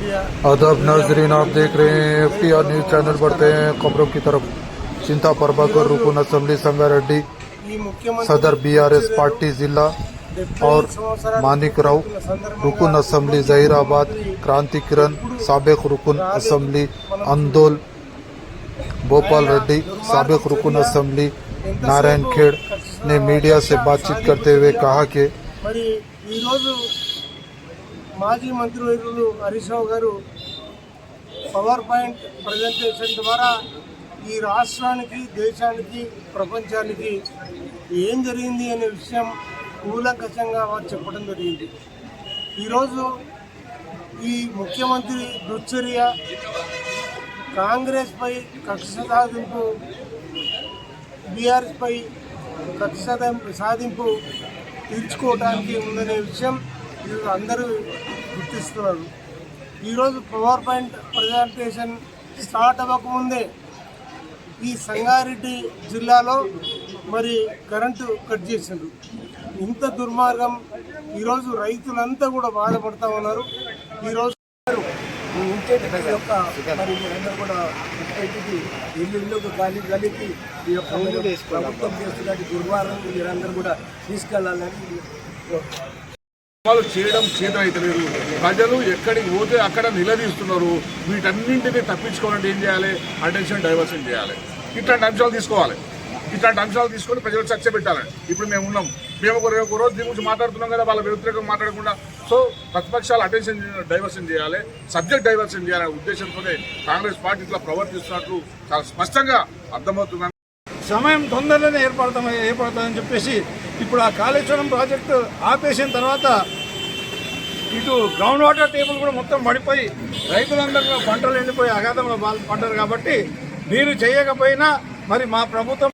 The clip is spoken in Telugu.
आदाब नाजरीन, आप देख रहे हैं FTR न्यूज चैनल। बढ़ते हैं खबरों की तरफ। चिंता प्रभाकर रुकन असेंबली संगारेड्डी सदर BRS पार्टी जिला और मानिक राव रुकन असेंबली जहीराबाद, क्रांति किरण साबिक रुकन असेंबली अंदोल, भोपाल रेड्डी साबिक रुकन असेंबली नारायण खेड़ ने मीडिया से बातचीत करते हुए कहा कि మాజీ మంత్రివర్యులు హరీష్ రావు గారు పవర్ పాయింట్ ప్రజెంటేషన్ ద్వారా ఈ రాష్ట్రానికి, దేశానికి, ప్రపంచానికి ఏం జరిగింది అనే విషయం కూలంకషంగా వారు చెప్పడం జరిగింది. ఈరోజు ఈ ముఖ్యమంత్రి దుశ్చర్య కాంగ్రెస్పై కక్ష సాధింపు, బీఆర్ఎస్పై కక్ష సాధింపు తీర్చుకోవడానికి ఉందనే విషయం అందరూ గుర్తిస్తున్నారు. ఈరోజు పవర్ పాయింట్ ప్రజెంటేషన్ స్టార్ట్ అవ్వకముందే ఈ సంగారెడ్డి జిల్లాలో మరి కరెంటు కట్ చేసిండ్రు. ఇంత దుర్మార్గం. ఈరోజు రైతులంతా కూడా బాధపడతా ఉన్నారు. ఈరోజు యొక్క మరి మీరందరూ కూడా ఇల్లు గాలికి ఈ యొక్క ప్రభుత్వం చేస్తున్నట్టు దుర్మార్గం మీరందరూ కూడా తీసుకెళ్లాలని చేయడం చేతనైతలేదు. ప్రజలు ఎక్కడికి పోతే అక్కడ నిలదీస్తున్నారు. వీటన్నింటినీ తప్పించుకోవాలంటే ఏం చేయాలి? అటెన్షన్ డైవర్షన్ చేయాలి. ఇట్లాంటి అంశాలు తీసుకోవాలి. ఇట్లాంటి అంశాలు తీసుకొని ప్రజలకు చర్చ పెట్టాలి. ఇప్పుడు మేము ఉన్నాం, మేము ఒక రోజు దీని గురించి మాట్లాడుతున్నాం కదా, వాళ్ళ వ్యతిరేకంగా మాట్లాడకుండా. సో ప్రతిపక్షాలు అటెన్షన్ డైవర్షన్ చేయాలి, సబ్జెక్ట్ డైవర్షన్ చేయాలనే ఉద్దేశంతోనే కాంగ్రెస్ పార్టీ ఇట్లా ప్రవర్తిస్తున్నట్లు చాలా స్పష్టంగా అర్థమవుతుంది. సమయం తొందరలోనే ఏర్పడుతుందని చెప్పేసి ఇప్పుడు ఆ కాళేశ్వరం ప్రాజెక్టు ఆపేసిన తర్వాత ఇటు గ్రౌండ్ వాటర్ టేబుల్ కూడా మొత్తం పడిపోయి రైతులందరూ పంటలు ఎండిపోయి అగాధంలో పడ్డారు. కాబట్టి మీరు చేయకపోయినా మరి మా ప్రభుత్వం